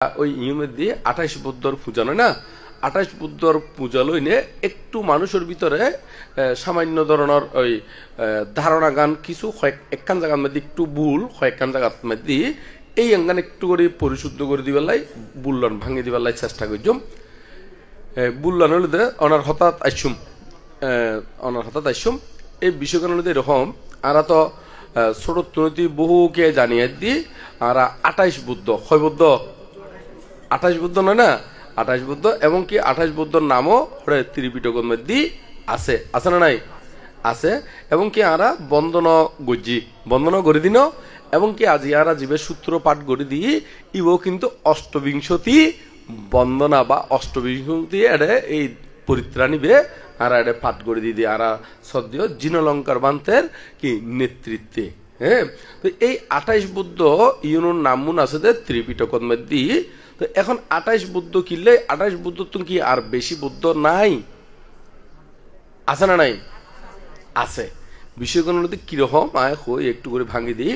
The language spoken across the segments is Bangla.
ওই ইউমেদি 28 বুদ্ধর পূজা নয় না, 28 বুদ্ধর পূজা লইনে একটু মানুষের ভিতরে সামান্য ধরনের ওই ধারণা গান কিছু একখান জায়গার মধ্যে একটু ভুল কয়েকখান জায়গার মধ্যে এই আঙ্গান একটু করে পরিশুদ্ধ করে দিবার লাই বুল্লন ভাঙিয়ে দিবার লাই চেষ্টা করছুম। বুল্লন হলে অনার হঠাৎ আইসুম এই বিষয়গুলো হলে এরকম আর তো ছোট তুনতি বহুকে জানিয়ে দি আর 28 বুদ্ধ হয় বুদ্ধ 28 বুদ্ধ নয় না, 28 বুদ্ধ এবং কি 28 বুদ্ধর নামও ত্রিপিটকের মধ্যে আছে, আছে না নাই আছে। এবং কি আরা বন্দন গড়ি দিন এবং কি আজি আরা জীবে সূত্র পাঠ গড়ি দিয়ে ইও কিন্তু অষ্টবিংশতি বন্দনা বা অষ্টবিংশতি এডে এই পরিত্রাণীবে আর এডে পাঠ গড়ি দিয়ে আরা সদ্য জিনলঙ্কার বান্তের কি নেতৃত্বে। হ্যাঁ, তো এই 28 বুদ্ধ ইউনুর নামুন আছে ত্রিপিটকের মধ্যে। তো এখন 28 বুদ্ধ কিনলে 28 বুদ্ধ তো কি আর বেশি বুদ্ধ নাই, আছে না নাই আছে। বিষয়গুলো কিরকম একটু করে ভাঙি দিই।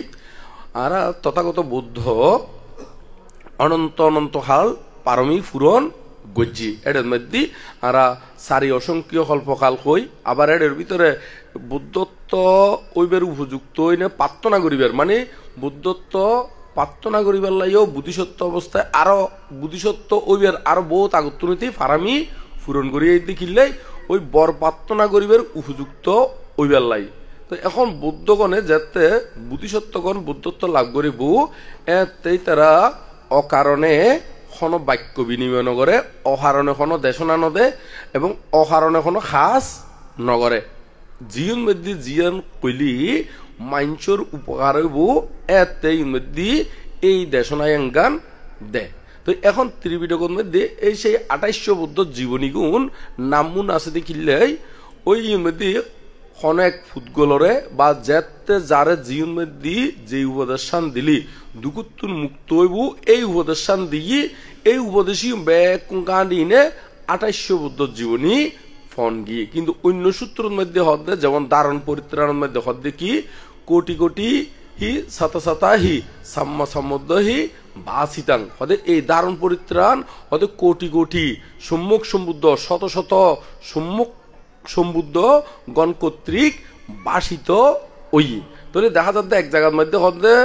আর তথাগত বুদ্ধ অনন্ত অনন্ত হাল পারমি ফুরন গজ্জি এর মধ্যে আর সারি অসংখ্য কল্পকাল হই আবার এর ভিতরে বুদ্ধত্ব ওইবার উপযুক্ত প্রার্থনা করিবার মানে বুদ্ধত্ব প্রার্থনা করিবার লাইও বুদ্ধিসত্ত্ব অবস্থায় আরো বুদ্ধিসত্ত্ব ওইবার আরো বহুত আগত্তনীতি ফারামি পূরণ করিয়ে দেখিলে ওই বর প্রার্থনা করিবার উপযুক্ত ওইবার লাই। তো এখন বুদ্ধগণে যাতে বুদ্ধিসত্ত্বগণ বুদ্ধত্ব লাভ করিব এতেই তারা অকারণে কোনো বাক্য বিনিময় নগরে, অহারণে কোনো দেশনা নদে এবং অহারণে কোনো খাস নগরে। জিয়ন মধ্যে জিয়ন কইলি মাইনসর উপকার হইব এতেই মধ্যে এই দেশনায়ঙ্গান দে। তো এখন ত্রিপিটকের মধ্যে এই সেই 2800 বুদ্ধ জীবনী গুণ নামুন আছে দেখিলে ওই মধ্যে অনেক ফুটগলরে বা যেতে যারে জীবন মধ্যে যে উপদেশান দিলি দুকুত্তুন মুক্ত হইব এই উপদেশান দিয়ে এই উপদেশী ব্যাকুনে 2800 বুদ্ধ জীবনী ফন গিয়ে। কিন্তু অন্য সূত্রের মধ্যে হদে যেমন দারণ পরিত্রাণের মধ্যে হদে কি কোটি কোটি হি সাতা হি সাম্মা সাম্মদ্দ হি বাসিতাং হদে এই দারণ পরিত্রাণ হদে কোটি কোটি সম্মুখ সম্বুদ্ধ শত শত সম্মুখ সম্বুদ্ধ গণ কর্তৃক বাসিত ওই। তাহলে দেখা যাচ্ছে এক জায়গার মধ্যে হদে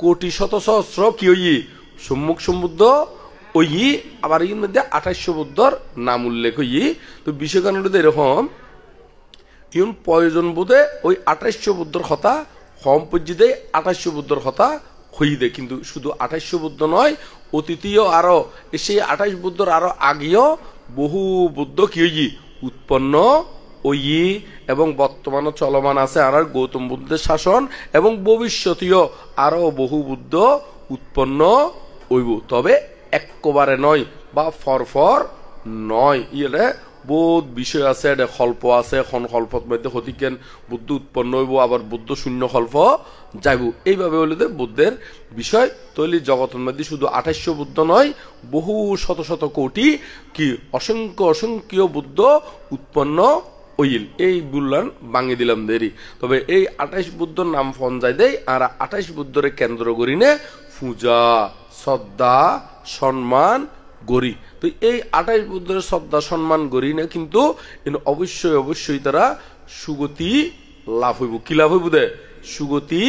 কোটি শত সহস্র কি ওই সম্মুখ সম্বুদ্ধ ওই আবার এর মধ্যে 2800 বুদ্ধর নাম উল্লেখ হই। তো বিষয় কারণ এরকম ইউন প্রয়োজন বোধে ওই 2800 বুদ্ধর কথা হম পর্যদে 2800 বুদ্ধর কথা হই দে। কিন্তু শুধু 2800 বুদ্ধ নয়, অতীতীয় আরো সেই 28 বুদ্ধর আরো আগেও বহু বুদ্ধ কি হই উৎপন্ন ওই এবং বর্তমানে চলমান আছে আর গৌতম বুদ্ধের শাসন এবং ভবিষ্যতীয় আরো বহু বুদ্ধ উৎপন্ন হইব। তবে একবারে নয় বা ফরফর নয়, ইয়ে বহুত বিষয় আছে, কল্প আছে এখন কল্পর মধ্যে হতিকেন বুদ্ধ উৎপন্ন হইব আবার বুদ্ধ শূন্য কল্প যাইব এইভাবে হলে বুদ্ধের বিষয়। তৈলি জগতের মধ্যে শুধু 2800 বুদ্ধ নয়, বহু শত শত কোটি কি অসংখ্য অসংখ্য বুদ্ধ উৎপন্ন হইল। এই বুল্লান ভাঙি দিলাম দেরি। তবে এই 28 বুদ্ধর নাম ফোন যাই দেয় আর 28 বুদ্ধরে কেন্দ্র করি নে পূজা শ্রদ্ধা সম্মান গড়ি। তো এই 28 বুদ্ধের শ্রদ্ধা সম্মান গড়ি না কিন্তু অবশ্যই অবশ্যই তারা সুগতি লাভ হইব। কি লাভ হইব দে সুগতি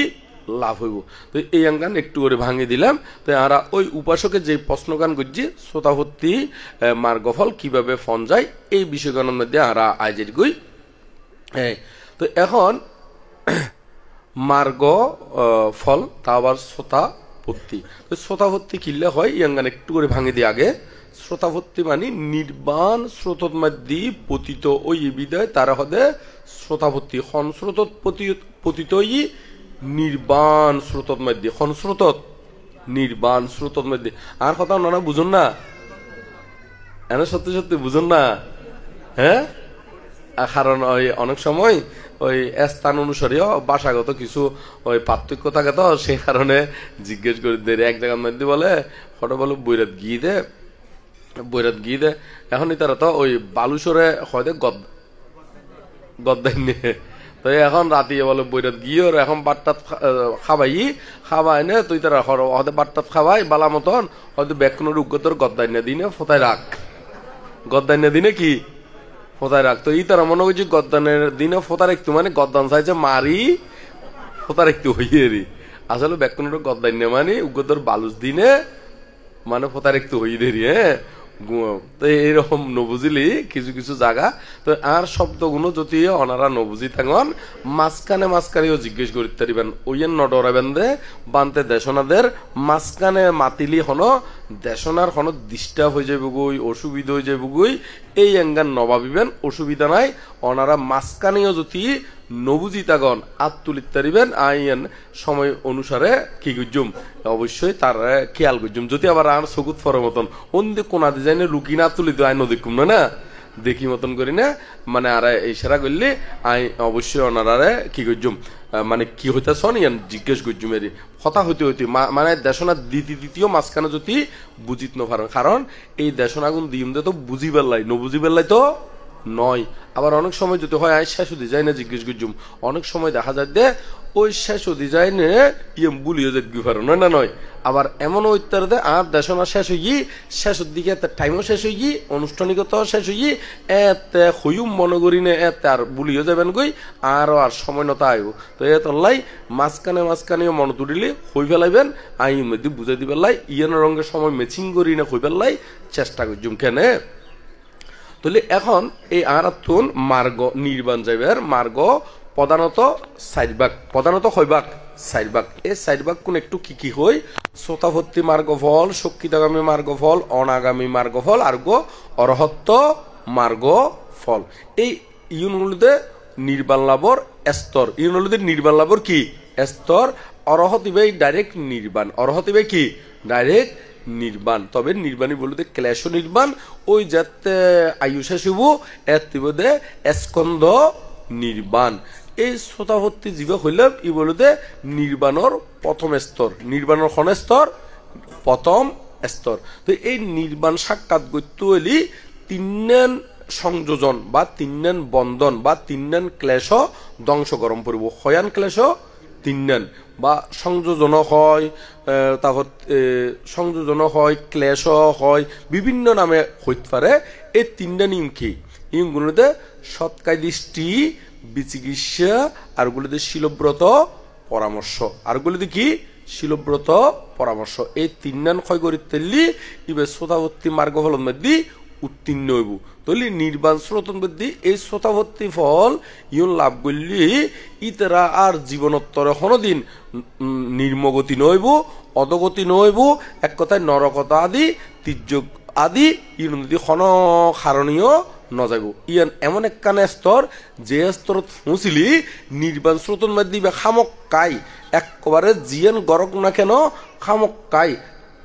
লাভ হইব। তো এই আঙ্গান একটু করে ভাঙিয়ে দিলাম। তো আমরা ওই উপাসকের যে প্রশ্নগান করছি শ্রোতাভর্তি মার্গফল কিভাবে ফন যায় এই বিষয়গানের মধ্যে আমরা আজের গই। তো এখন মার্গ ফল তা আবার শ্রোতাভর্তি। তো শ্রোতাভর্তি কিনলে হয় ইয়াঙ্গান একটু করে ভাঙিয়ে দিয়ে আগে শ্রোতাভর্তি মানে নির্বাণ স্রোতর মধ্যে পতিত ওই বিদায় তারা হদে শ্রোতাভর্তি হন স্রোত পতিত নির্বাণ স্রোতর মধ্যে হন স্রোত নির্বাণ স্রোতর মধ্যে। আর কথা নানা বুঝুন না এনে সত্যি সত্যি বুঝুন না। হ্যাঁ, কারণ ওই অনেক সময় ওই স্থান অনুসারে ভাষাগত কিছু ওই পার্থক্য থাকে তো সেই কারণে জিজ্ঞেস করে দেয়। এক জায়গার মধ্যে বলে ফটো বলে বৈরাত গিয়ে দে এখনই তারা তো ওই বালুসরে হয়তো গদ্দাই নিয়ে তো এখন রাতে বলে বৈরাত গিয়ে এখন বাট্টাত খাবাই নে তুই তারা হতে বাট্টাত খাবাই বালা মতন হয়তো ব্যাকুনের উগ্গতর গদ্দান্য দিনে ফোতায় রাখ, গদ্দান্য দিনে কি ফোতায় রাখ। তো এই তারা মনে করছি গদ্দানের দিনে ফোতা রাখতো মানে গদ্দান চাইছে মারি ফোতা রাখতে হইয়ে রে, আসলে ব্যাকুনের গদ্দান্য মানে উগ্গতর বালুস দিনে মানে ফোতা রাখতে হইয়ে দেরি। হ্যাঁ, তো এইরকম নবুঝিলি কিছু কিছু জায়গা। তো আর শব্দগুলো যদি ওনারা নবুঝি থাকেন মাঝখানেও জিজ্ঞেস করতে পারিবেন, ওইয়ের নডরাবেন দে বানতে দেশনাদের মাঝখানে মাতিলি হনো দেশনার হনো ডিস্টার্ব হয়ে যাবে গই, অসুবিধা হয়ে যাবে গই, এই অ্যাঙ্গান নবাবিবেন, অসুবিধা নাই। ওনারা মাঝখানেও যদি নবুজিতাগণ আত তুলিত পারিবেন আইন সময় অনুসারে কি গুজুম অবশ্যই তার খেয়াল গুজুম। যদি আবার আর সগুত ফর মতন অন্যে কোনা ডিজাইনে লুকি না তুলি তো আইন দেখুম না দেখি মতন করি না মানে আর ইশারা করলে আই অবশ্যই ওনারা কি গুজুম মানে কি হইতে শোন ইয়ান জিজ্ঞেস গুজুম এর কথা হইতে হইতে মানে দেশনা দ্বিতীয় মাঝখানে যদি বুঝিত নপারেন, কারণ এই দেশনাগুন দিম দে তো বুঝিবার লাই নবুঝিবার লাই তো নয়। আবার অনেক সময় যদি হয় শেষ ডিজাইনে জিজ্ঞেস করছুম, অনেক সময় দেখা যায় যে ওই শেষ ডিজাইনে বুলিয়ে যাবি পারো নয় না নয়। আবার এমন উত্তর দেয় আর দেশনা শেষ হই শেষের দিকে টাইমও শেষ হই আনুষ্ঠানিকতা শেষ হই এতে হইম মনে করি না এতে আর বুলিয়ে যাবেন গই আর সময় নতা আইব। তো এ তল্লাই মাঝখানে মন তুলিলে হই ফেলাইবেন আই মধ্যে বুঝাই দিবেন লাই ইয়ান রঙের সময় ম্যাচিং করি না হই ফেললাই চেষ্টা করছুম কেনে। তাহলে এখন এই আরাতুন মার্গ নির্বাণ যাইবার মার্গ প্রধানত হইবাক সাইডবাগ। এই সাইডবাগ কোন একটু কি হই শ্রোতাভর্তি মার্গফল, শক্তিতাগামী মার্গফল, অনাগামী মার্গফল আর অরহত্ত মার্গফল। এই ইউনগুলোতে নির্বাণ লাভর স্তর, ইউনগুলোতে নির্বাণ লাভর কি স্তর। অরহত ইবাই ডাইরেক্ট নির্বাণ, অরহত ইবাই কি ডাইরেক্ট নির্বাণ। তবে নির্বাণী বলতে ক্লেশ নির্বাণ ওই যাতে আয়ুষা শিব এতে স্কন্ধ নির্বাণ। এই শ্রোতাভর্তি জীব হইলে ই বলতে নির্বাণর প্রথম স্তর, নির্বাণর খন স্তর প্রথম স্তর। তো এই নির্বাণ সাক্ষাৎ করতে হইলে তিন সংযোজন বা তিন বন্ধন বা তিন ক্লেশ ধ্বংস গরম পড়ব। হয়ান ক্লেশ তিন বা সংযোজন হয়, তারপর সংযোজন হয়, ক্লেশ হয়, বিভিন্ন নামে হইতে পারে। এই তিনটা নিয়ম কি নিয়মগুলোতে সৎকায় দৃষ্টি, বিচিকিৎসা আর গুলোতে শিলব্রত পরামর্শ, আর গুলোতে কি শিলব্রত পরামর্শ। এই তিন ক্ষয় করি তেলি ইবে শ্রোতাবর্তী মার্গ ফলন মধ্যে উত্তীর্ণ হইব। তাহলে নির্বাণ শ্রোতন বৃদ্ধি এই শ্রোতাভর্তি ফল ইউন লাভ করলি ইতারা আর জীবনোত্তর কোনদিন নির্মগতি নইব, অধগতি নইব, এক কথায় নরকতা আদি তির্যক আদি ইউন যদি খন কারণীয় নযাইব। ইয়ান এমন একখানে স্তর যে স্তরত পৌঁছিলি নির্বাণ স্রোতন মধ্যে খামক্কাই একবারে জিয়ান গরক না কেন খামক্কাই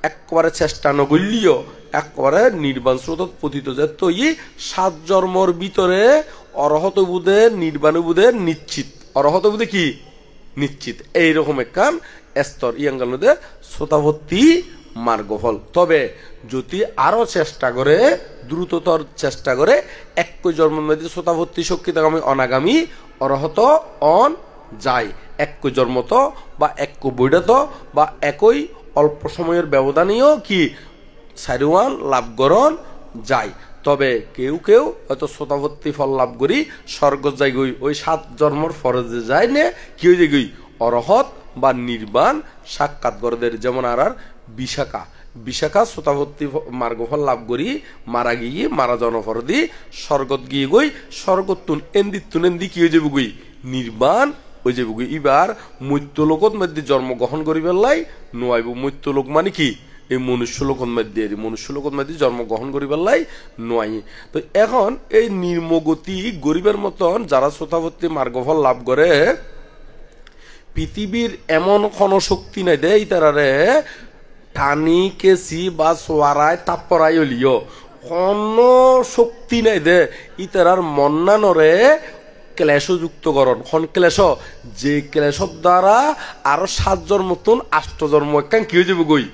একবারে চেষ্টা নগল্যিও একবারে নির্বাণ স্রোতত পতিত যে তৈ 7 জন্মর ভিতরে অরহত বুধে নির্বাণ বুধে নিশ্চিত, অরহত বুধে কি নিশ্চিত। এইরকম একখান স্তর ইয়াঙ্গাল মধ্যে শ্রোতাভর্তি মার্গফল। তবে যদি আরো চেষ্টা করে দ্রুততর চেষ্টা করে একই জন্মের মধ্যে শ্রোতাভর্তি শক্তিতাগামী অনাগামী অরহত অন যায়, একই জন্মত বা একই বৈডাত বা একই অল্প সময়ের ব্যবধানেও কি সারিওয়ান লাভকরণ যায়। তবে কেউ কেউ হয়তো শ্রোতাভর্তি ফল লাভ করি স্বর্গ যাই গই ওই 7 জন্মর ফরজে যায় নে কি হয়ে যায় গই অরহত বা নির্বাণ সাক্ষাৎ গরদের। যেমন আর বিশাখা শ্রোতাভর্তি মার্গফল লাভ করি মারা গিয়ে মারা জনফর দি স্বর্গত গিয়ে গই স্বর্গতুন এন্দি কি হয়ে যাবে গই নির্বাণ হয়ে যাবে গই। এবার মৃত্যুলোকত মধ্যে জন্মগ্রহণ করি পেলাই নোয়াইব। মৃত্যুলোক মানে কি এই মনুষ্যলোকত মধ্যে জন্মগ্রহণ করি পেলাই নোয়াই। তো এখন এই নির্মগতি গরিবের মতন যারা শ্রোতাভর্তি মার্গফল লাভ করে পৃথিবীর এমন কোন শক্তি নাই দেয় তারারে টানি কেসি বা সোয়ারায় তাপরাই হলিও কোন শক্তি নাই দে ইতারার মন্নানরে ক্লেশযুক্তকরণ খন ক্লেশ যে ক্লেশর দ্বারা আরো 7 জন্ম মতন 8 জন্ম একখান কি হয়ে যাবো গই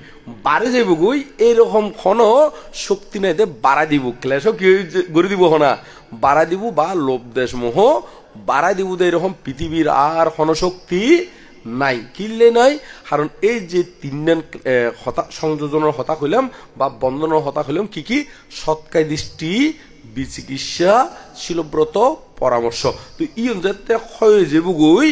বাড়ে যাইব গই। এইরকম কোন শক্তি নাই দে বাড়াই দিব ক্লেশ কি গড়ে দিব হনা বাড়াই দিব বা লোভ দেশ মোহ বাড়াই দিব দে এরকম পৃথিবীর আর হনশক্তি নাই কিনলে নাই। কারণ এই যে তিনজন হতা সংযোজনের হতা হইলাম বা বন্ধনের হতা হইলাম কি কি সৎকায় দৃষ্টি বিচিকিৎসা শিলব্রত পরামর্শ। তো ইয়ন যাতে ক্ষয় যাবগই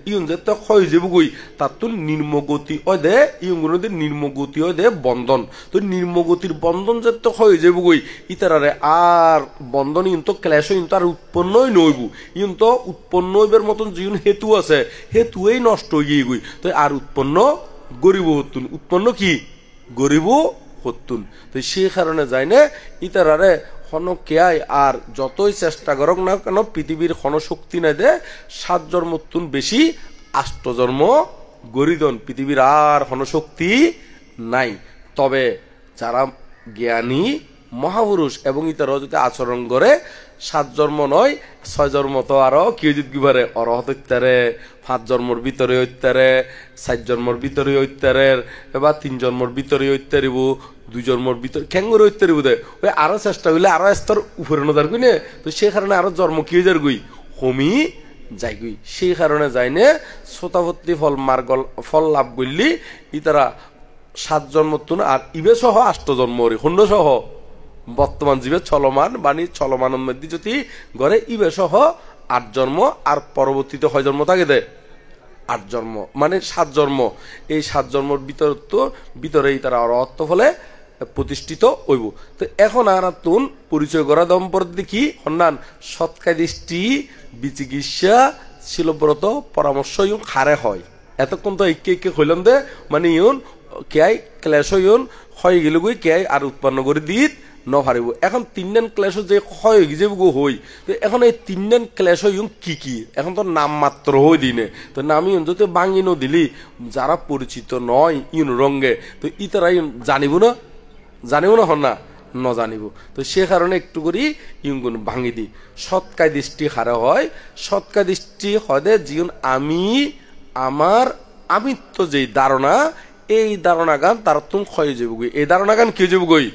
ইয়ন যাতে ক্ষয় যাবগই তার তো নির্মগতি হয় দে ইয়নগুলোদের নির্মগতি হয় দে বন্ধন। তো নির্মগতির বন্ধন যাতে ক্ষয় যাবগই ইতারারে আর বন্ধন ইয়ন তো ক্লেশ ইয়ন তো আর উৎপন্নই নইব। ইয়ন তো উৎপন্ন হইবার মতন যিন হেতু আছে হেতুই নষ্ট হয়ে গই। তো আর উৎপন্ন গরিব হতুন উৎপন্ন কি গরিব হতুন। তো সেই কারণে যায় না ইতারারে কেয়াই আর যতই চেষ্টা করক না কেন পৃথিবীর শক্তি নাই দে 7 জন্মতুন বেশি 8 জন্ম গরিদন পৃথিবীর আর শক্তি নাই। তবে যারা জ্ঞানী মহাপুরুষ এবং ইতারা যদি আচরণ করে 7 জন্ম নয় 6 জন্ম তো আরো কি যদি পারে অরহত ইত্যারে 5 জন্মর ভিতরে ইত্যারে 4 জন্মর ভিতরে ইত্যারে বা 3 জন্মর ভিতরে ইত্যারিব 2 জন্মর ভিতরে খেঙ্গুরে ইত্যারিব দে ওই আরো চেষ্টা করলে আরো স্তর উপরে নদার গুই না। তো সেই কারণে আরো জন্ম কি হয়ে যার গুই কমি যাই গুই। সেই কারণে যাই না শ্রোতাপত্তি ফল লাভ করলি ইতারা 7 জন্মতুন আর ইবে সহ 8 জন্ম খন্ড সহ বর্তমান জীবে চলমান বাণী চলমানের মধ্যে যদি গড়ে ইবে সহ 8 জন্ম আর পরবর্তীতে 6 জন্ম থাকে দে 8 জন্ম মানে 7 জন্ম। এই 7 জন্মর ভিতরেই তারা অর্থ ফলে প্রতিষ্ঠিত হইব। তো এখন আর তুন পরিচয় করা দম্পতি দেখি সন্ধান সৎকায় দৃষ্টি বিচিকিৎসা শিলব্রত পরামর্শ ইউন খারে হয়। এতক্ষণ তো একে হইলাম দে মানে ইউন কেয়াই ক্লেশ ইউন হয়ে গেল গই কেয়াই আর উৎপন্ন করে দিত নভারিব। এখন 3 ক্লেশ যে হয় যে হই এখন এই 3 ক্লেশ ইউন কি কি এখন তো নাম মাত্র হই দিনে। তো নাম ইউন যদি বাঙি দিলি যারা পরিচিত নয় ইউন রঙ্গে তো ইতারা ইউন জানিব না হন না ন জানিব। তো সে কারণে একটু করি ইউন ভাঙি দি সৎকায় দৃষ্টি হারা হয়। সৎকায় দৃষ্টি হদে জীবন আমি আমার আমিত্ব যেই ধারণা এই ধারণা গান তার তুমি ক্ষয় যাবগই এই ধারণা গান কি যাবগই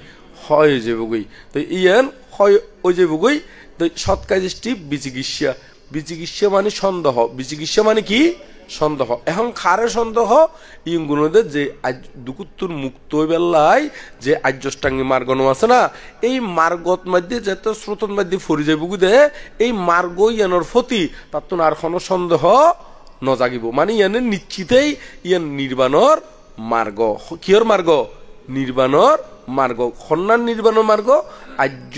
হয় যাবগই। তো ইয়ান হয় ওই যাবগই। তো সৎকায় দৃষ্টি বিচিকিৎসা মানে সন্দেহ বিচিকিৎসা মানে কি সন্দেহ। এখন খারে সন্দেহ ইগুলোদের যে দুকুত্তুর মুক্ত বেলায় যে আর্যষ্টাঙ্গী মার্গন আছে না এই মার্গত মধ্যে যেতে স্রোতন মধ্যে ফরি যাবগু দে এই মার্গ ইয়ানোর ফতি তার তো আর কোনো সন্দেহ নজাগিব। মানে ইয়ানের নিশ্চিতেই ইয়ান নির্বাণর মার্গ কিয়র মার্গ নির্বাণর মার্গ সন্ন্যান নির্বাণর মার্গ আর্য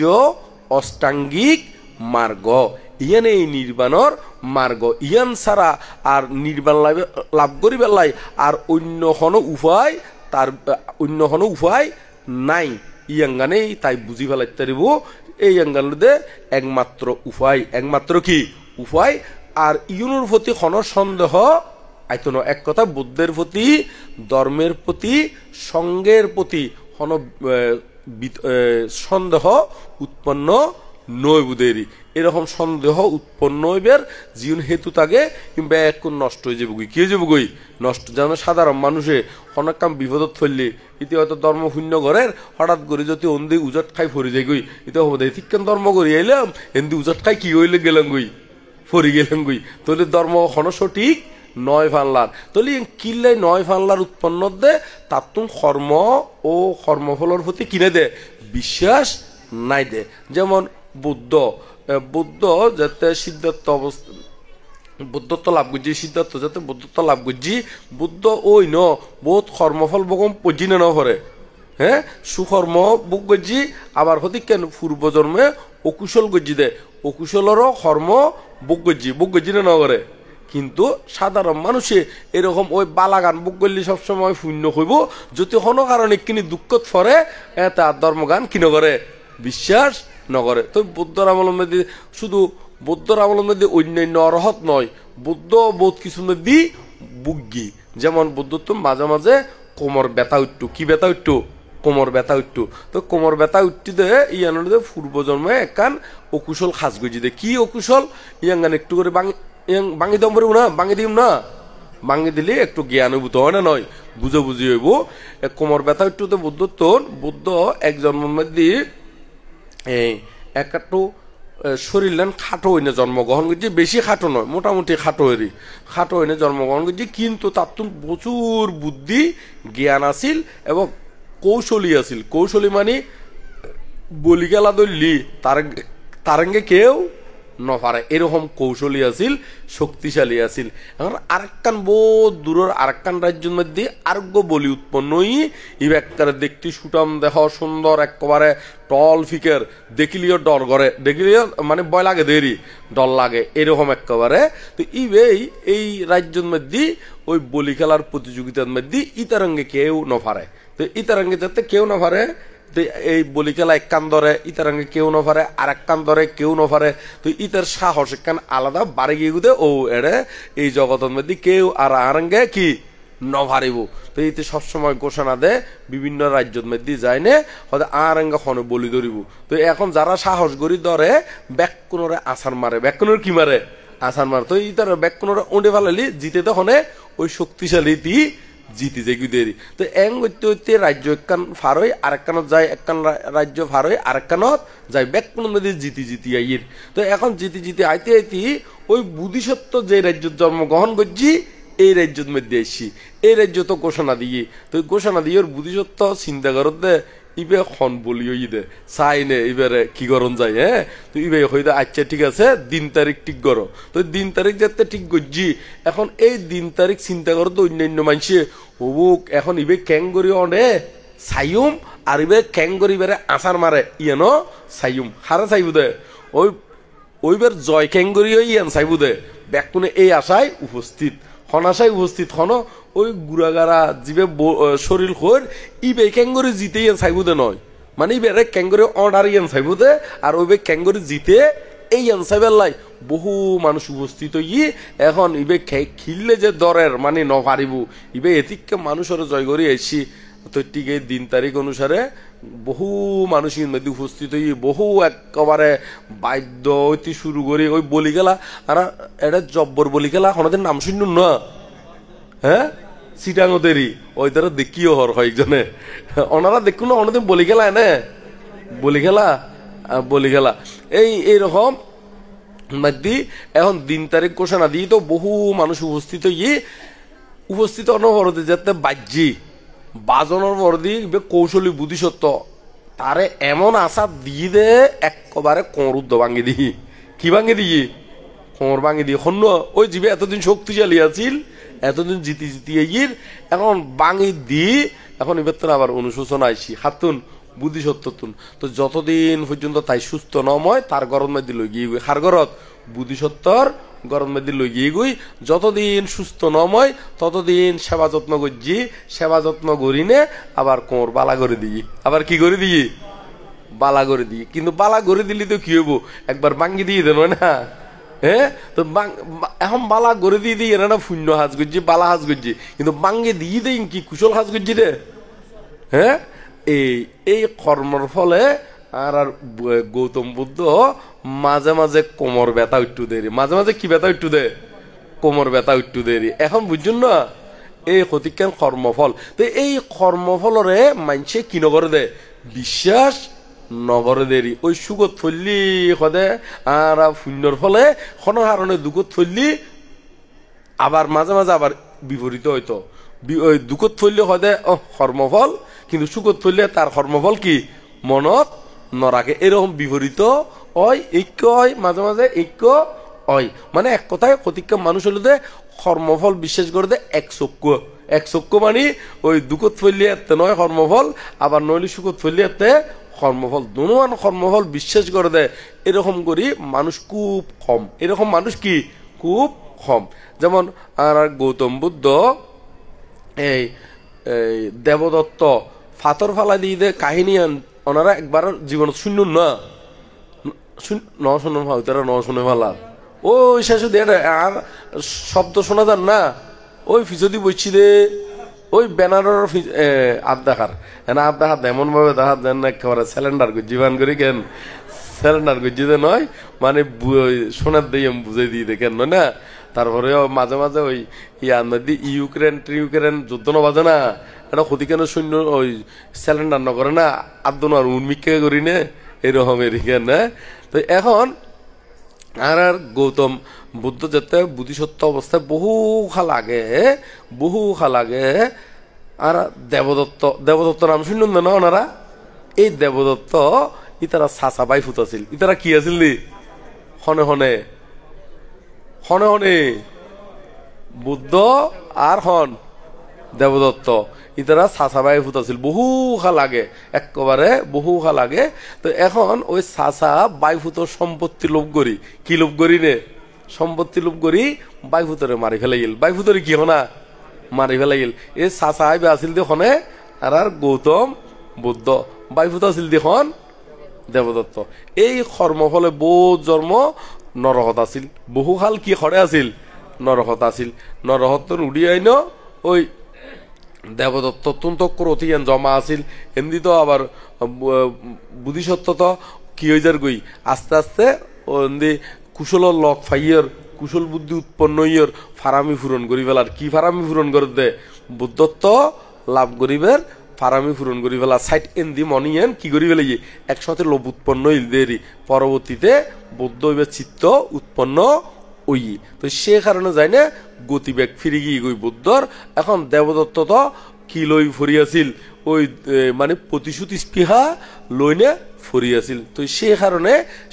অষ্টাঙ্গিক মার্গ ইয়ান এই নির্বাণর মার্গ ইয়ান ছাড়া আর নির্বাণ লাভ করি বেলায় আর অন্য কোনো উপায় তার অন্য কোনো উপায় নাই। ইয়াঙ্গানেই তাই বুঝি ফেলাইতে পারিব এই আঙ্গালুদে একমাত্র উপায় একমাত্র কি উপায়। আর ইউনুর প্রতি কোনো সন্দেহ আইতো না। এক কথা বুদ্ধের প্রতি ধর্মের প্রতি সঙ্গের প্রতি কোনো সন্দেহ উৎপন্ন নয় বুধেরই এরকম সন্দেহ উৎপন্ন হইবার জীবন হেতু তাকে কিংবা এক নষ্ট হয়ে যাবো কি হয়ে যাবো গই নষ্ট যেন সাধারণ মানুষে অনেক কাম বিপদত ফেললে ইতি হয়তো ধর্ম শূন্য ঘরের হঠাৎ করে যদি অন্দি উজট খাই ফরি যায় গই ইতি হবো ঠিক কেন ধর্ম করি এলাম এন্দি উজট খাই কি হইলে গেলাম গই ফরি গেলাম গই তাহলে ধর্ম কোনো সঠিক নয় ফানলার তাহলে কিল্লাই 9 ফানলার উৎপন্ন দে তার তুম কর্ম ও কর্মফলের প্রতি কিনে দে বিশ্বাস নাই দে। যেমন বুদ্ধ যাতে সিদ্ধার্থ অবস্থা বুদ্ধত্ব লাভ করছি সিদ্ধার্থ যাতে বুদ্ধত্ব লাভ করছি বুদ্ধ ওই ন বহুত কর্মফল বকম পজি না করে হ্যাঁ সুকর্ম বুক করছি আবার হতে কেন পূর্বজন্মে অকুশল করছি দে অকুশলেরও কর্ম বুক করছি না করে। কিন্তু সাধারণ মানুষে এরকম ওই বালাগান বুক করলে সবসময় শূন্য হইব যদি কোনো কারণে কিনি দুঃখত ফরে তার ধর্মগান কিনে করে বিশ্বাস নগরে। তো বুদ্ধর আমলের মধ্যে শুধু বুদ্ধর আমলের মধ্যে অন্যান্য অরহত নয় বুদ্ধ বহুত কিছুর মধ্যে বুগ্গি। যেমন বুদ্ধত্ব মাঝে মাঝে কোমর ব্যথা উঠতো কি ব্যথা উঠতো কোমর ব্যথা উঠতো। তো কোমর ব্যথা উঠতে দে ইয়ানোর পূর্বজন্মে একখান অকুশল খাস গজি দে কি অকুশল ইয়াঙ্গান একটু করে ভাঙি দম পারব না ভাঙি দিম না ভাঙি দিলে একটু জ্ঞানভূত হয় না নয় বুঝে বুঝি হইব। কোমর ব্যথা উঠতো তো বুদ্ধ এক জন্মের মধ্যে একটু শরীর লেন খাটো হইনে জন্মগ্রহণ করছে, বেশি খাটো নয়, মোটামুটি খাটো হইনে জন্মগ্রহণ করছে, কিন্তু তার প্রচুর বুদ্ধি জ্ঞান আছিল এবং কৌশলী আছিল। কৌশলী মানে বলি গেলা দললি তারঙ্গে কেউ নপারে, এরকম কৌশলী আছিল, শক্তিশালী আছিল। এখন আরেকখান বহুত দূরের আরেকখান রাজ্যের মধ্যে আরোগ্য বলি উৎপন্ন ইবেকারে দেখতে সুটাম দেহ সুন্দর একেবারে টল ফিকের, দেখিলিও ডর করে, দেখিলিও মানে ভয় লাগে, দেরি ডর লাগে, এরকম একেবারে। তো এই রাজ্যের মধ্যে ওই বলি খেলার প্রতিযোগিতার মধ্যে ইতারঙ্গে কেউ নপারে। তো ইতারঙ্গে যাতে কেউ নপারে, এই বলি খেলা এক কান ধরে, ইতার আঙ্গে কেউ না পারে, আর এক কান ধরে কেউ না পারে। তো ইতার সাহস একখান আলাদা বাড়ি গিয়ে গুদে ও এড়ে এই জগতের মধ্যে কেউ আর আঙ্গে কি নভারিব। তো এতে সবসময় ঘোষণা দেয় বিভিন্ন রাজ্যের মধ্যে যায় নে হয়তো আর আঙ্গা খনে বলি ধরিব। তো এখন যারা সাহস করি ধরে ব্যাকুণরে আসার মারে, ব্যাকুণর কি মারে, আসার মারে। তো ইতার ব্যাকুণরে ওঁডে ফেলালি জিতে তখন ওই শক্তিশালী জিতি যে দেরি। তো এং হইতে হইতে রাজ্য একখান ফার হই আরেকখানত যায়, একখান রাজ্য ফার হই আরেকখানত যায়, ব্যাকুণের মধ্যে জিতি আইর। তো এখন জিতি আইতে ওই বুদ্ধিসত্ত্ব যে রাজ্যের জন্মগ্রহণ করছি এই রাজ্যের মধ্যে এসছি, এই রাজ্য তো ঘোষণা দিয়ে, তো ঘোষণা দিয়ে ওর বুদ্ধিসত্ত্ব চিন্তা করত দে ইবে খন বলিও দে চাই নে এবারে কি করন যায়। হ্যাঁ, তো ইবে হইতে আচ্ছা ঠিক আছে দিন তারিখ ঠিক করো। তো দিন তারিখ যাতে ঠিক করছি, এখন এই দিন তারিখ চিন্তা করো তো অন্যান্য মানুষে হবুক এখন ইবে ক্যাং করি অনে সাইম আর ইবে ক্যাং করি বেড়ে আচার মারে ইয়েন সাইম হারে চাইব দে ওইবার জয় ক্যাং করি ইয়ান চাইব দে ব্যাকুনে এই আশায় উপস্থিত হনাশায় উপস্থিত হন ওই গুড়াগাড়া জিবে শরীর খোর ইবে ক্যাঙ্গরি জিতে ইয়ান চাইব দে নয়, মানে ইবে ক্যাঙ্গরি অর্ডার ইয়ান চাইব দে আর ওইবে ক্যাঙ্গরি জিতে এই ইয়ান চাইবার লাই বহু মানুষ উপস্থিত ই। এখন ইবে খিললে যে দরের মানে নপারিব ইবে এতিককে মানুষের জয় করি এসি। তো ঠিক এই দিন তারিখ অনুসারে বহু মানুষের মধ্যে উপস্থিত হই, বহু একেবারে বাদ্য হইতে শুরু করি ওই বলি গেলা আর এটা জব্বর বলি গেলা ওনাদের নাম শুনুন না। হ্যাঁ, সিটাঙ্গদেরই ওই তারা দেখিও হর কয়েকজনে ওনারা দেখুন না ওনাদের বলি গেলা এনে বলি গেলা এইরকম মধ্যে এখন দিন তারিখ ঘোষণা দিই তো বহু মানুষ উপস্থিত অনবরতে যাতে বাজ্যি বাজনের বরদি কৌশলী বুদ্ধিসত্ত্ব তারে এমন আশা দিয়ে দে একেবারে কোঁড় ভাঙি দিই, কি ভাঙি দিই কোঁড় ভাঙি দিই হন্য ওই জীবে এতদিন শক্তিশালী আছিল, এতদিন জিতি এগির এখন ভাঙি দি। এখন এবার তো আবার অনুশোচনা আইসি হাতুন বুদ্ধিসত্ত্বতুন। তো যতদিন পর্যন্ত তাই সুস্থ নময় তার গরম মধ্যে লই গিয়ে হার গরত বুদ্ধিসত্ত্বর গরম মধ্যে লই গিয়ে গুই যতদিন সুস্থ নময় ততদিন সেবা যত্ন করছি, সেবা যত্ন করি নে আবার কোঁড় বালা করে দিই, আবার কি করে দিই বালা করে দিই। কিন্তু বালা করে দিলি তো কি হবো একবার ভাঙ্গি দিয়ে দেন না। হ্যাঁ, তো এখন বালা করে দিয়ে দিই এরা না শূন্য হাজ করছি বালা হাজ করছি, কিন্তু ভাঙ্গে দিয়ে দেই কি কুশল হাজ করছি রে। হ্যাঁ, এই কর্মর ফলে আর গৌতম বুদ্ধ মাঝে মাঝে কোমর ব্যথা একটু দেরি, মাঝে মাঝে কি ব্যথা একটু দে কোমর ব্যথা একটু দেরি। এখন বুঝুন না এই ক্ষতিজ্ঞান কর্মফল। তো এই কর্মফলরে মানুষে কি নগরে দে বিশ্বাস নগরে দেরি ওই সুগত ফললি সদে আর শূন্যর ফলে কোনো কারণে দুঃখত ফললি আবার মাঝে মাঝে আবার বিপরীত হয়তো দুঃখত ফললি সদে কর্মফল, কিন্তু সুগত ফললে তার কর্মফল কি মনত নরাখে, এরকম বিপরীত হয় ঐক্য হয় মাঝে মাঝে ঐক্য হয়। মানে এক কথায় ক্ষতিজ্ঞ মানুষ হলে দে কর্মফল বিশ্বাস করে দে এক চক্য মানে ওই দুঃখত ফললি এতে নয় কর্মফল, আবার নইলে সুখত ফললি এতে কর্মফল দুনুয়ান কর্মফল বিশ্বাস করে দেয়। এরকম করি মানুষ খুব কম, এরকম মানুষ কি খুব কম। যেমন আর গৌতম বুদ্ধ এই দেবদত্ত ফাতর ফালা দিয়ে দে কাহিনী ওনারা একবার জীবন শুনুন না শুনে ভালো তারা শুনে ভালা ওই শেষে দিয়ে আর শব্দ শোনা যান না ওই ফিসদি বসছি দে ওই ব্যানারের আধ দেখার না আধ দেখাত এমন ভাবে দেখা দেন না একেবারে সিলিন্ডার জীবান করি কেন সিলিন্ডার গজিতে নয় মানে সোনার দিয়ে বুঝে দিয়ে দেখেন নয় না। তারপরে মাঝে মাঝে ওই ইয়ার মধ্যে ইউক্রেন যুদ্ধ না বাজে না এটা ক্ষতি কেন শূন্য ওই সিলিন্ডার ন করে না আদন আর উন্মিক্ষা করি নে এরকম এরিকেন না। তো এখন আর আর গৌতম বুদ্ধ যেতে বুদ্ধিসত্ত্ব অবস্থায় বহু কাল আগে আর দেবদত্ত নাম শুনুন না ওনারা। এই দেবদত্ত ইতারা সাসা বাই ফুটাছিল। ইতারা কি আছিল দি হনে হনে বুদ্ধ আর দেবদত্ত ইতারা সাসা বাই ফুটাছিল বহু কাল আগে, একেবারে বহু কাল আগে। তো এখন ওই সাসা বাইফুতর সম্পত্তি লোভ করি, কি লোভ করি রে, সম্পত্তি লোভ করি বাইফুতরে মারি ফেলে গেল। বাইফুতরে কি হনা মারি ফেলে গেল। এই সাসা আইবে আসিল দেখনে আর গৌতম বুদ্ধ, বাইফুত আসিল দেখুন দেবদত্ত। এই কর্মফলে বহু জন্ম নরহত আছিল, বহুকাল কি খরে আছিল নরহত আছিল। নরহত উড়ি আইন ওই দেবদত্ত অত্যন্ত ক্রোধী জমা আছিল। এমনি তো আবার বুদ্ধিসত্ত্ব তো কি হয়ে যার গই আস্তে আস্তে কুশল লক ফাইয়ের কুশল বুদ্ধি উৎপন্ন হইয়ের ফারামি পূরণ করি ফেলার। কি ফারামি পূরণ করে দে বুদ্ধত্ব লাভ করিবের ফারামি পূরণ করি ফেলা। সাইট এন্দি মনিয়েন কি করি ফেলে একসাথে লোভ উৎপন্ন হইল দেরি। পরবর্তীতে বুদ্ধ হইবে চিত্ত উৎপন্ন ওই। তো সে কারণে যাই না গতিবেগ ফিরে গিয়ে গই বুদ্ধর। এখন দেবদত্ত তো কি লই ফরিয়াছিল ওই মানে প্রতিশ্রুতি স্পৃহা লইনে ফরিয়াছিল। তো সে কারণে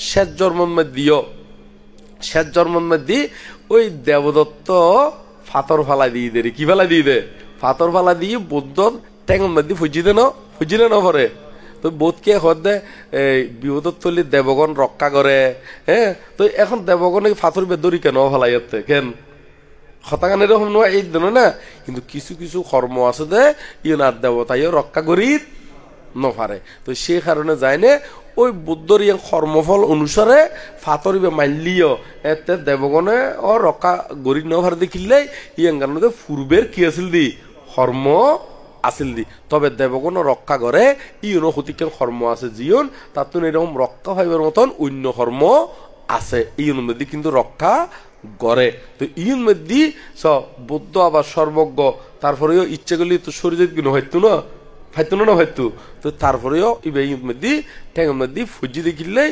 শেষ জন্ম দি ওই দেবদত্ত ফাতর ফালা দিয়ে দে। কি ফালা দিয়ে দে ফাতর ফালা দিয়ে বুদ্ধর ট্যাঙ্গন মাদি ফুজিদে ন পরে। তো বোধকে হদে বিপদতলি দেবগণ রক্ষা করে। হ্যাঁ, তো এখন দেবগণে ফাতর বেদরি কেন ফেলাইতে কেন হতাগান এরকম নয় এই দিন না। কিন্তু কিছু কিছু কর্ম আছে দে ইনার দেবতাইও রক্ষা করি নপারে। তো সে কারণে যায় না ওই বুদ্ধর ইয়ে কর্মফল অনুসারে ফাতরিবে মানলিও এতে দেবগণে ও রক্ষা গরি নভার দেখিলে ইয়ে কারণে পূর্বের কি আছিল দি কর্ম আছিল দি। তবে দেবগণ রক্ষা করে ইউনো হতিকের কর্ম আছে জিয়ন তার এরকম রক্ষা ভাইবের মতন অন্য কর্ম আছে ইউন মধ্যে কিন্তু রক্ষা করে। তো ইউন মধ্যে বুদ্ধ আবার সর্বজ্ঞ, তারপরেও ইচ্ছে করলে তো শরীর গুণ হয়তো না হয়তো। তো তারপরেও ইউন মধ্যে ঠেঙের মধ্যে ফুজি দেখিলে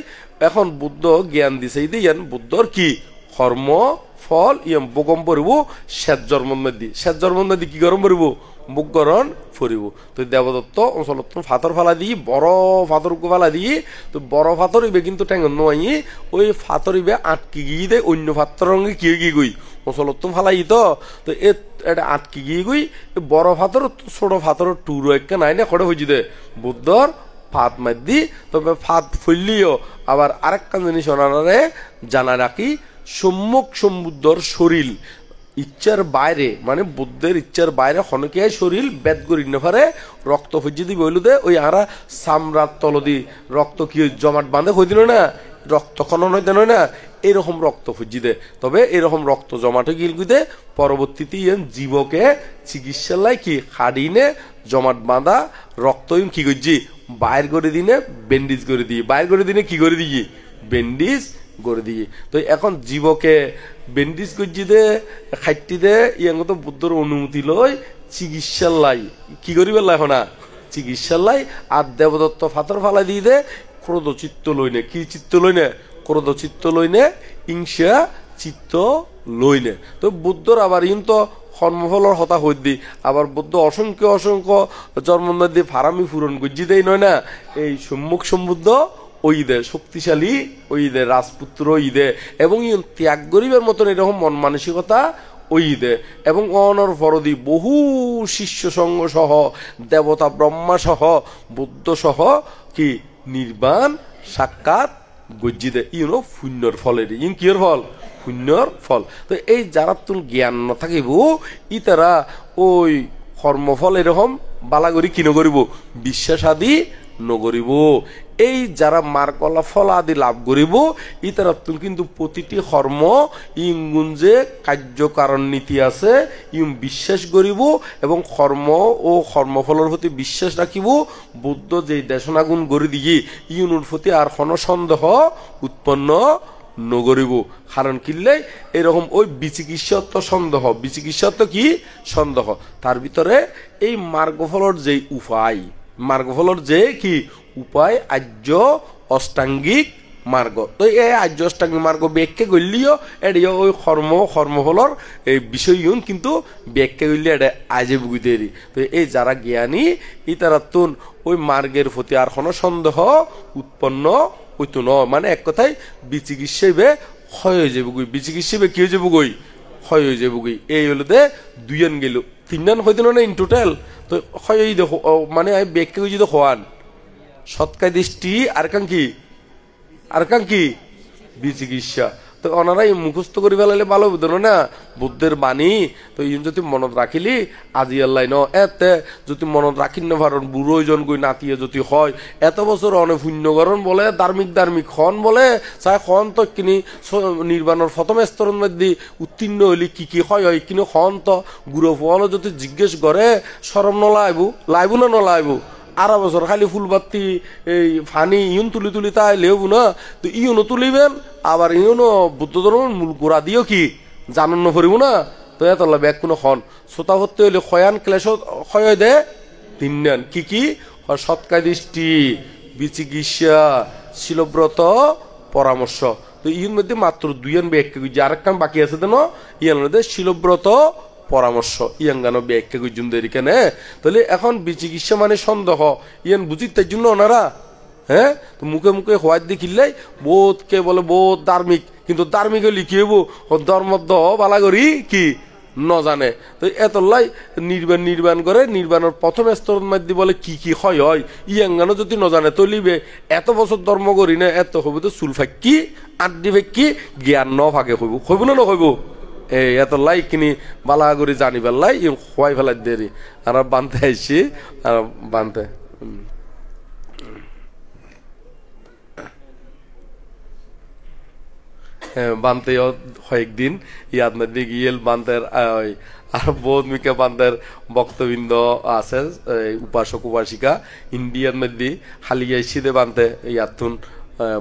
এখন বুদ্ধ জ্ঞান দিছে ইয়ান বুদ্ধর কি কর্ম ফল ইয়াম বোগম পড়ব শেষ জন্মের মধ্যে কি গরম পড়ব মুখ গরণ ফুরিব। তো দেবদত্ত অঞ্চলত ফাতর ফালা দিয়ে বড় ফাতর ফালা দিয়ে তো বড় ফাতর ইবে কিন্তু টেঙ্গন নয় ওই ফাতর ইবে আটকে গিয়ে দেয় অন্য ফাতর রঙে কি গিয়ে গই অঞ্চলত ফালাই তো এটা আটকে গিয়ে গই বড় ফাতর ছোট ফাতর টুরো একটা নাই না করে হয়েছি দে বুদ্ধর ফাত মার দি। তবে ফাত ফুললিও আবার আরেকটা জিনিস ওনারে জানা রাখি সম্মুখ সমুদ্রর শরীর ইচ্ছার বাইরে মানে বুদ্ধের ইচ্ছার বাইরে হনকে শরীর বেদ করি নেফারে রক্ত ফুজি দিবে বইল দে ওই আরা সামরাত তলদি রক্ত কি জমাট বাঁধে হয়ে দিল না রক্ত খনন হইতে নয় না এরকম রক্ত ফুজি দে। তবে এরকম রক্ত জমাট গিল গুদে পরবর্তীতে জীবকে চিকিৎসার লাই কি খাড়িনে জমাট বাঁধা রক্ত কি করছি বাইর করে দিনে ব্যান্ডেজ করে দিয়ে বাইর করে দিনে কি করে দিয়ে ব্যান্ডেজ করে দিয়ে। তো এখন জীবকে ব্যান্ডেজ করছি দে খাইটি দে ইয়াঙ্গ তো বুদ্ধর অনুমতি লই চিকিৎসার লাই কি করিবার লাই না চিকিৎসার লাই। আর দেবদত্ত ফাতর ফালা দিয়ে দে ক্রোধ চিত্ত লইনে কি চিত্ত লইনে ক্রোধ চিত্ত লইনে হিংসা চিত্ত লইনে। তো বুদ্ধর আবার ইন তো কর্মফলর হতা হই দি আবার বুদ্ধ অসংখ্য জন্ম দিয়ে ফারামি পূরণ করছি দেই নয় না এই সম্মুখ সমুদ্র ওই দে শক্তিশালী ওই দে রাজপুত্র ওই দে এবং ত্যাগ গরিবের মতন এরকম মন মানসিকতা ওই দে এবং অনর ফরদি বহু শিষ্য সঙ্গ সহ দেবতা ব্রহ্মা সহ বুদ্ধ সহ কি নির্বাণ সাক্ষাৎ গজ্জি দে ইউনো শূন্যর ফলের কিয়র ফল শূন্যর ফল। তো এই যারা তুল জ্ঞান ন থাকিব ই তারা ওই কর্মফল এরকম বালাগরি কি নগরিব বিশ্বাস আদি নগরিব। এই যারা মার্কলা ফল আদি লাভ করিব ই তারা তুল কিন্তু প্রতিটি কর্ম ইগুন যে কার্যকারণ নীতি আছে ইম বিশ্বাস করিব এবং কর্ম ও কর্মফলের প্রতি বিশ্বাস রাখিব। বুদ্ধ যে দেশনাগুণ গড়ি দিয়ে ইউনুর প্রতি আর কোন সন্দেহ উৎপন্ন নগরিব। কারণ কিনলে এরকম ওই বিচিকিৎসত্ব সন্দেহ বিচিকিৎসত্ব কি সন্দেহ তার ভিতরে এই মার্গফলর যে উপায় মার্গফলর যে কি উপায় আর্য অষ্টাঙ্গিক মার্গ। তো এই আর্য অষ্টাঙ্গিক মার্গ ব্যাখ্যা করলিও এডিও ওই কর্মফলর এই বিষয় কিন্তু ব্যাখ্যা করলে এটা আজে বুঝিদেরি। তো এই যারা জ্ঞানী ই তারা তুন ওই মার্গের প্রতি আর কোনো সন্দেহ উৎপন্ন হইতো ন, মানে এক কথায় বিচিকিৎসাবে ক্ষয় হয়ে যাবো গই, বিচিকিৎসাবে কি হয়ে যাবো গই, ক্ষয় হয়ে যাবো গই। এই হলো দে দুইয়ান গেল তিনজন হইতো না ইন টোটাল। তো ক্ষয় দেখো মানে ব্যাখ্যা করছি তো হওয়ান সৎকায় দৃষ্টি আর কান কি বিচিকিৎসা। তো ওনারাই মুখস্থ করে ফেলাইলে ভালো বুঝো না বুদ্ধের বাণী। তো ইন যদি মনত রাখিলি আজি আল্লাহ ন এতে যদি মনত রাখিন না পারন বুড়ো জন গই নাতিয়ে যদি হয় এত বছর অনেক পুণ্যকরণ বলে ধার্মিক খন বলে চাই খন তো কিনি নির্বাণের প্রথম স্তরের মধ্যে উত্তীর্ণ হইলি কি হয় কিন্তু খন তো বুড়ো ফল যদি জিজ্ঞেস করে সরম লাইব না নলাইবু আড়া বছর খালি ফুল বাত্তি এই ফানি ইউন তুলি তাই লেব না। তো ইউনও তুলিবেন আবার ইউনও বুদ্ধ ধর্মের মূল গোড়া দিও কি জানন ফরিব না। তো এতলা ব্যাগ কোনো খন শ্রোতা হতে হইলে খয়ান ক্লেশ ক্ষয় দে তিন কি সৎকায় দৃষ্টি বিচিকিৎসা শিলব্রত পরামর্শ। তো ইউর মধ্যে মাত্র দুইয়ান ব্যাখ্যা করছি, আর কাম বাকি আছে দেন ইয়ার মধ্যে শিলব্রত পরামর্শ ইয়াঙ্গানো ব্যাখ্যা করছেন কেনে। তাহলে এখন বিচিকিৎসা মানে সন্দেহ ইয়ান বুঝি তার জন্য ওনারা হ্যাঁ তো মুখে হওয়ার দেখিলে বোধ কে বলে বোধ ধার্মিক, কিন্তু ধার্মিক হলে কি হবো ধর্ম বালা করি কি ন জানে। তো এতলাই নির্বাণ করে নির্বাণের প্রথম স্তরের মধ্যে বলে কি হয় ইয়াঙ্গানো যদি ন জানে তলিবে এত বছর ধর্ম করি না এত হইব তো চুল ফাঁকি আড্ডি ফাঁকি জ্ঞান ন ফাঁকে হইব না হইব এই এত লাই কিনি বালা করে জানি পেলাই খোয়াই ফেলাই দেরি আর বানতে আইসি আর বানতে বানতে কয়েকদিন ইয়াদ মধ্যে গিয়েল বান্তের আর বহুত মিকে বান্তের বক্তবৃন্দ আছে উপাসক উপাসিকা ইন্ডিয়ার মধ্যে খালি আইসি দে বানতে ইয়াতুন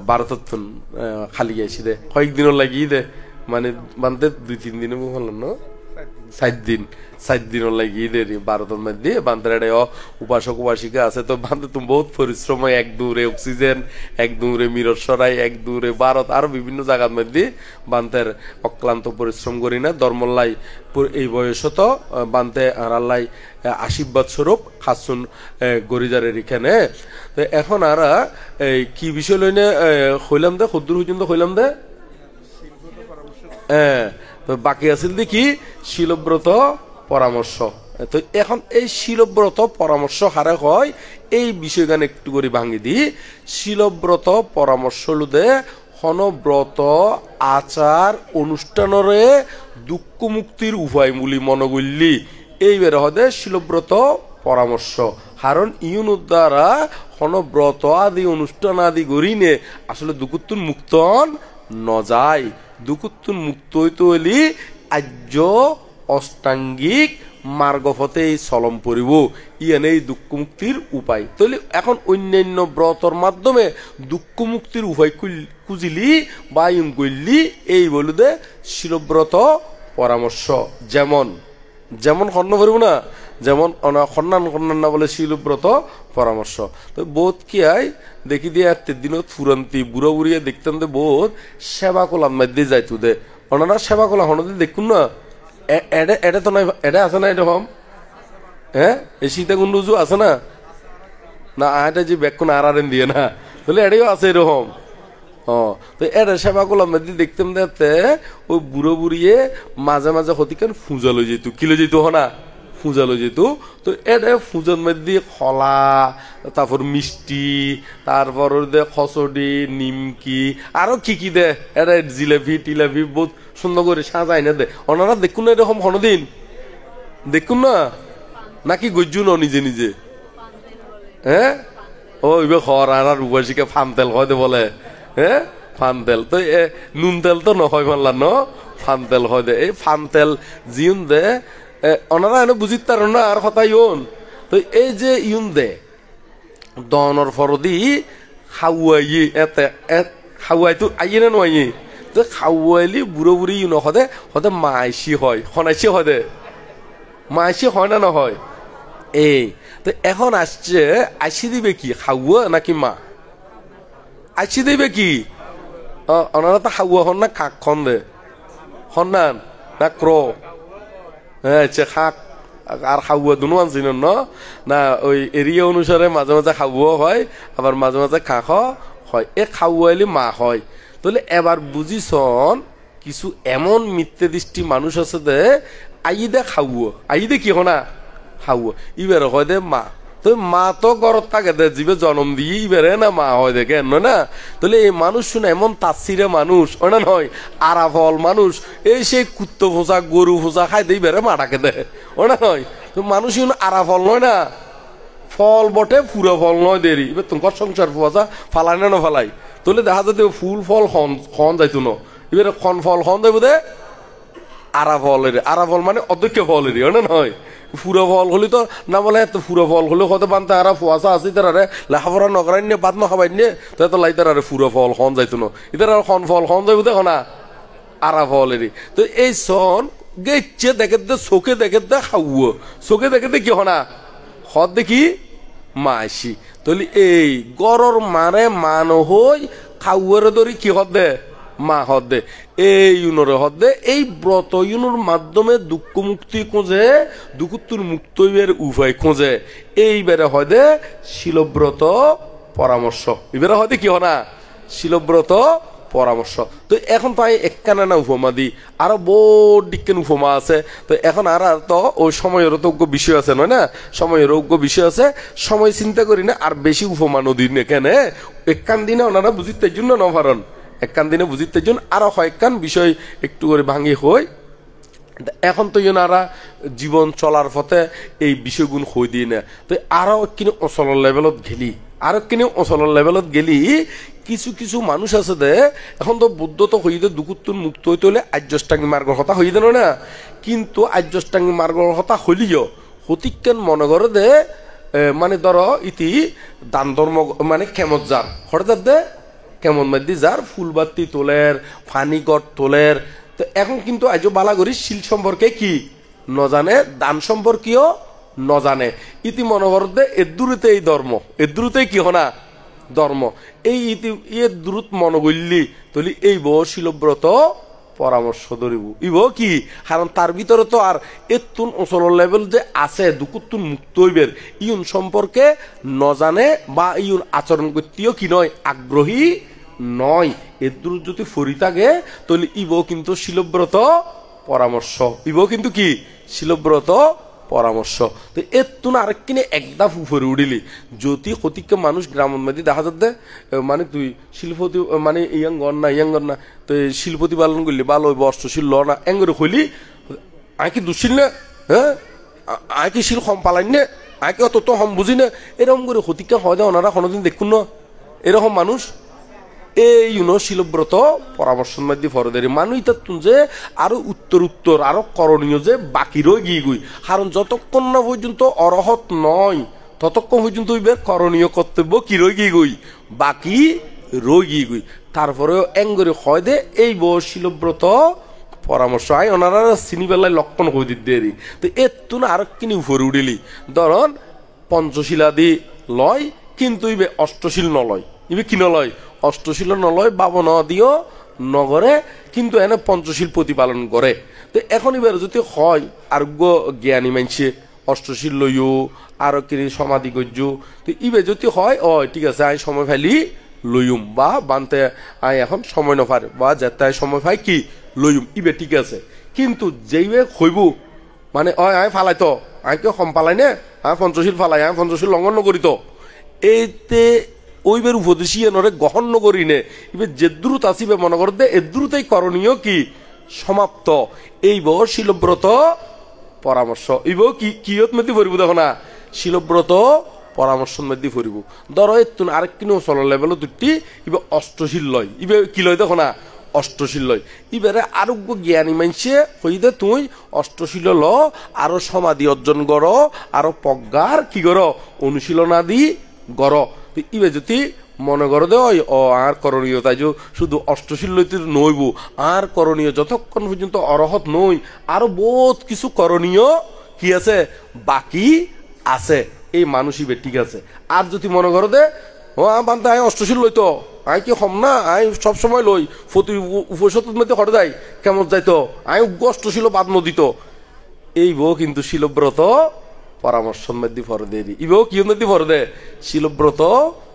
ভারততুন খালি আইসি দে কয়েকদিনও লাগিয়ে দে মানে বানতে 2-3 দিনে বললাম না 7 দিন লাগিয়ে দেরি ভারতের মধ্যে বান্তের উপাসক উপাসিকা আছে। তো বান্তে তুমি বহুত পরিশ্রম হয়, এক দূরে অক্সিজেন, এক দূরে মিরর সরাই, এক দূরে ভারত আরো বিভিন্ন জায়গার মধ্যে বান্তের অক্লান্ত পরিশ্রম করি না ধর্মল্লাই এই বয়স তো বান্তে আল্লাহ আশীর্বাদ স্বরূপ খাসুন গরিজারের এখানে। তো এখন আর কি বিষয় লইনে হইলাম দে খুদ্দুর পর্যন্ত হইলাম দে বাকি আছিল দেখি শিলব্রত পরামর্শ। তো এখন এই শিলব্রত পরামর্শ হারে হয় এই বিষয়গান একটু করে ভাঙি দি। শিলব্রত পরামর্শ লুদে হনব্রত আচার অনুষ্ঠানরে দুঃখ মুক্তির উপায় মূলি মনগল্লি এইবারে হদে শিলব্রত পরামর্শ। কারণ ইউন দ্বারা হনব্রত আদি অনুষ্ঠান আদি গরিনে আসলে দুকুত্তুন মুক্তন ন যায়। দুকুত্তুন মুক্ত হইতে হইলি আর্য অষ্টাঙ্গিক মার্গপথে চলম পড়িব ইয়ান এই দুঃখ মুক্তির উপায়। তাহলে এখন অন্যান্য ব্রতর মাধ্যমে দুঃখ মুক্তির উপায় খুঁজিলি বা ইউন করলি এই বলুদে শিলব্রত পরামর্শ। যেমন খন্ন পড়িব না যেমন খন্নান না বলে শিলব্রত পরামর্শ। তো বোধ কি আয় দেখি দিয়ে দিনত ফুরন্তি বুড়ো বুড়িয়ে দেখতাম দে বোধ সেবা কোলার মধ্যে যাইতো দে ওনারা সেবা কোলা হনদে দেখুন না এডে তো নাই এডে আছে না এরকম হ্যাঁ এই সীতাকুণ্ডুজু আছে না না এটা যে ব্যাকুন আর দিয়ে না তাহলে এটাও আছে এরকম। তো এটা সেবা কোলার মধ্যে দেখতাম দেখতে ওই বুড়ো বুড়িয়ে মাঝে মাঝে হতিকান ফুজা লই যেত কি লই যেত হনা ফুজা লই যেত। তো এটা ফুজার মধ্যে খলা তারপর মিষ্টি তারপর দে খসডি নিমকি আরো কি দে এটা জিলাপি টিলাপি বহুত সুন্দর করে সাজাই না দে ওনারা দেখুন না এরকম কোনদিন দেখুন না নাকি গজ্জুন নিজে হ্যাঁ ওইবে খর আর উপাসিকা ফান তেল হয় দে বলে হ্যাঁ ফান তেল তো নুন তেল তো নহয় মানলা ন ফান তেল হয় দে এই ফান তেল জিউন দে ওনারা এনে বুঝিত তার না আর কথা ইউন। তো এই যে ইউন দে দনর ফরদি খাওয়াই এতে খাওয়াই তো আইয়ে না নয় তো খাওয়াইলি বুড়ো বুড়ি ইউন হদে মাইসি হয় হনাইসি হয় দে মাইসি হয় না নহয় এই। তো এখন আসছে আইসি দিবে কি খাওয়া নাকি মা আইসি দিবে কি ওনারা তো খাওয়া হন না খাক খন দে হন না ক্র হ্যাঁ আচ্ছা খাক আর খাওয়া দুনো আনছিল না ওই এরিয়া অনুসারে মাঝে মাঝে খাওয়া হয় আবার মাঝে মাঝে খাক হয় এ খাওয়াইলে মা হয় তাহলে এবার বুঝিছন কিছু এমন মিথ্যে দৃষ্টি মানুষ আছে দে আইদে খাওয়া আইদে কি হনা খাওয়া ইবার হয় দে মা তো মা তো গরত থাকে দে জীবে জন্ম দিয়ে ইবারে না মা হয় দেখে না তাহলে এই মানুষ শুনে এমন তাচ্ছিরে মানুষ ওনা নয় আরাফল মানুষ এই সেই কুত্ত ফোঁচা গরু ফোঁচা খাই দিয়ে ইবারে মাটাকে দেয় ওনা নয় তো মানুষ আরাফল নয় না ফল বটে পুরো ফল নয় দেরি এবার তোমার সংসার ফোঁচা ফালাই না ফালাই তাহলে দেখা যাতে ফুল ফল খন যাইতো না এবারে খন ফল খন যাইব দে আরাফল মানে অধ্যক্ষ ফলেরই ওনা নয় পুরো ফল হলে তো না বলে এত পুরো ফল হলে হতে পানতে আর ফুয়াশা আছে তারা লেখাপড়া নকরাই নিয়ে বাদ না খাবাই নিয়ে তো লাইতার আরে পুরো ফল খন যাইতো না ইতার আর খন ফল খন যাইব দেখো না আরা ফলেরই তো এই সন গেছে দেখে দে চোখে দেখে দে খাওয়া চোখে দেখে দে কি হনা হদ দেখি মাসি তাহলে এই গরর মারে মান হই খাওয়ারে ধরি কি হদ দে মা হদে এই ইউনরে হদে এই ব্রত ইউনোর মাধ্যমে দুঃখ মুক্তি খোঁজে দুঃখুত্তর মুক্ত উপায় খোঁজে এইবারে হদে শিলব্রত পরামর্শ এবারে হদে কি হনা শিলব্রত পরামর্শ তো এখন তো আমি একখানা না উপমা দিই আরো বোর্ড ডিকেন উপমা আছে তো এখন আর তো ওই সময়ের তো বিষয় আছে নয় না সময়ের বিষয় আছে সময় চিন্তা করি না আর বেশি উপমা নদীর এখানে একখান দিনে ওনারা বুঝিতে জন্য নভারণ একখান দিনে বুঝিতে জন্য আরো কয়েকখান বিষয় একটু করে ভাঙি হয় এখন তো ওনারা জীবন চলার পথে এই বিষয়গুলো হই দিয়ে না তো আরো কিনে অচল লেভেলত গেলি কিছু কিছু মানুষ আছে দে এখন তো বুদ্ধ তো হইতে দুকুত্তুর মুক্ত হইতে হলে আর্যষ্টাঙ্গী মার্গর কথা হইতে না কিন্তু আর্যষ্টাঙ্গী মার্গর কথা হইলিও হতিকেন মনে করে দে মানে ধরো ইতি দান ধর্ম মানে কেমত যার হঠাৎ দে কেমন মাদি যার ফুলবাতি তোলের ফানিকট তোলের তো এখন কিন্তু আজও বালা করি শিল সম্পর্কে কি ন জানে দান সম্পর্কেও ন জানে ইতি মনে কর দে এর দূরতে এই ধর্ম এর দূরতে কি হনা ধর্ম এই ইতি এর দূরত মনে করলি তাহলে এই শিলব্রত পরামর্শ ধরিব ইব কি কারণ তার ভিতরে তো আর এতুন অচল লেভেল যে আছে দুকুত্তুন মুক্ত হইবের ইউন সম্পর্কে ন জানে বা ইউন আচরণ করতেও কি নয় আগ্রহী নয় এর দূর যদি ফরি থাকে তাহলে ইব কিন্তু শিলব্রত পরামর্শ ইব কিন্তু কি শিলব্রত পরামর্শ তো এর তুন আরেক কিনে একদা উপরে উঠিলি যদি হতিকে মানুষ গ্রামের মধ্যে দেখা যাচ্ছে মানে তুই শিল্পতি মানে ইয়াঙ্গর না তো শিল্পতি পালন করলি ভালো বস্ত্রশীল ল না এঙ্গরে হইলি আয় কি দুশীল না হ্যাঁ আয় কি শিল কম পালাই না আয় কি অত তো হম বুঝি না এরকম করে হতিকে হয় না ওনারা কোনোদিন দেখুন না এরকম মানুষ এই শিলব্রত পরামর্শের মধ্যে ফরদেরি মানুষ তার যে আরো উত্তর আরো করণীয় যে বাকি রয়ে গিয়ে গুই কারণ যতক্ষণ না পর্যন্ত অরহত নয় ততক্ষণ পর্যন্ত করণীয় কর্তব্য কি রয়ে গিয়ে গুই বাকি রয়ে গিয়ে গুই তারপরেও এঙ্গরে হয় দে এই শিলব্রত পরামর্শ আয় ওনারা চিনিবেলায় লক্ষণ হয়ে দিতে দেরি তো এর তুন আরো কিনি উপরে উঠিলি ধরন পঞ্চশীলাদি লয় কিন্তু ইবে অষ্টশীল নলয় ইবে কি নলয় অষ্টশীল নলয় বাব দিও নগরে কিন্তু এনে পঞ্চশীল প্রতিপালন করে তো এখন এবার যদি হয় আরোগ্য জ্ঞানী মানছে অষ্টশীল লইও আরো কিনি সমাধি গজ্য তো ইবে যদি হয় ও ঠিক আছে আই সময় ফেলি লইম বা বানতে আই এখন সময় নফারে বা যেতে সময় পাই কি লইম ইবে ঠিক আছে কিন্তু যেইবে হইব মানে আয় ফালাই তো আয় কেউ কম ফালাই নে আয় পঞ্চশীল ফালাই আয় পঞ্চশীল লঙ্ঘন করি তো এইতে ওইবের উপদেশী এনরে গ্রহণ করি নে এবার যে দ্রুত আসিবে মনে করতে এ দ্রুতই করণীয় কি সমাপ্ত এই শিলব্রত পরামর্শ ইব কি কিয়ত মেদি ফুরিব দেখো না শিলব্রত পরামর্শ মেদি ফুরিব ধর এতুন আরেক কিনো চল লেভেল দুটি ইবে অষ্টশীল লয় ইবে কি লয় দেখো না অষ্টশীল লয় ইবারে আরোগ্য জ্ঞানী মানছে হইদে তুই অষ্টশীল ল আরো সমাধি অর্জন কর আরো প্রজ্ঞার কি কর অনুশীলনাদি গর ইবে যদি মনে করো দে ও আর করণীয় তাই যে শুধু অষ্টশীল লইতে নইব আর করণীয় যতক্ষণ পর্যন্ত অরহত নই আরো বহুত কিছু করণীয় কি আছে বাকি আছে এই মানুষ ইবে ঠিক আছে আর যদি মনে করো দে ও বান্ধে আয় অষ্টশীল লইতো আয় কি হম না আয় সবসময় লই প্রতি উপসত্তর মধ্যে হরে যাই কেমন যাইতো আয় অষ্টশীল বাদ নদিত এই বউ কিন্তু শিলব্রত পরামর্শ মেদি ফরদেরি ইবো কি মেদি ফরদে শিলব্রত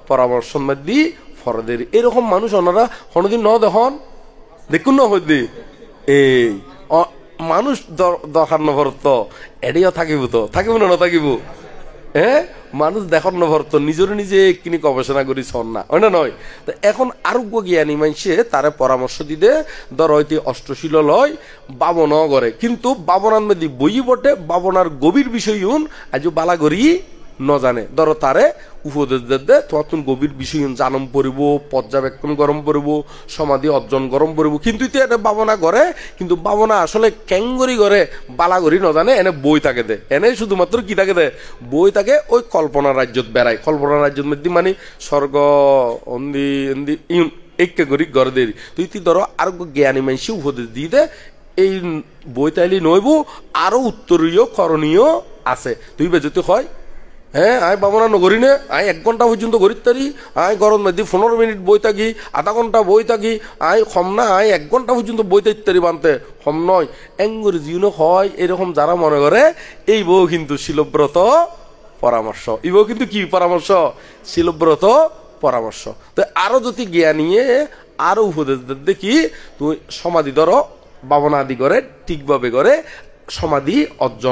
পরামর্শ মেদি ফরদেরি এরকম মানুষ ওনারা কোনোদিন ন দেখুন না হইদি এই মানুষ দরকার নভরত এড়িও থাকিব তো থাকিব না থাকিব হ্যাঁ মানুষ দেখার নভরত নিজের নিজে কিনি গবেষণা করি সন না হয় না নয় তো এখন আরোগ্য জ্ঞানী মানুষে তারে পরামর্শ দিতে ধর হইতে অষ্টশীল লয় বাবন করে কিন্তু বাবনার মধ্যে বই বটে বাবনার গভীর বিষয় আজ বালা করি ন জানে ধরো তারে উপদেশ দে তোমার তুমি গভীর বিষয় জানম পড়িব পর্যবেক্ষণ গরম পড়িব সমাধি অর্জন গরম পড়িব কিন্তু এটা বাবনা করে কিন্তু বাবনা আসলে ক্যাঙ্গরি করে বালাগরি ন জানে এনে বই থাকে দে এনে শুধুমাত্র কি থাকে দে বই থাকে ওই কল্পনা রাজ্যত বেড়ায় কল্পনা রাজ্যত মধ্যে মানে স্বর্গ অন্দি অন্দি একে করি গড়ে দেরি তুই ধরো আর জ্ঞানী মানুষ উপদেশ দিয়ে দে এই বই তাইলি নইব আরো উত্তরীয় করণীয় আছে তুই বেজতে হয় হ্যাঁ আয় বাবনা নগরী নে আয় 1 ঘন্টা পর্যন্ত গড়িত তারি আয় গরম মধ্যে 15 মিনিট বই থাকি আধা ঘন্টা বই থাকি আয় কম না আয় 1 ঘন্টা পর্যন্ত বই তারি বানতে কম নয় এঙ্গুরি জিউনো হয় এরকম যারা মনে করে এই বউ কিন্তু শিলব্রত পরামর্শ এই বউ কিন্তু কি পরামর্শ শিলব্রত পরামর্শ তো আরো যদি জ্ঞানীয়ে আরো উপদেশ দেখি তুই সমাধি ধরো বাবনা আদি করে ঠিকভাবে করে সমাধি অর্জন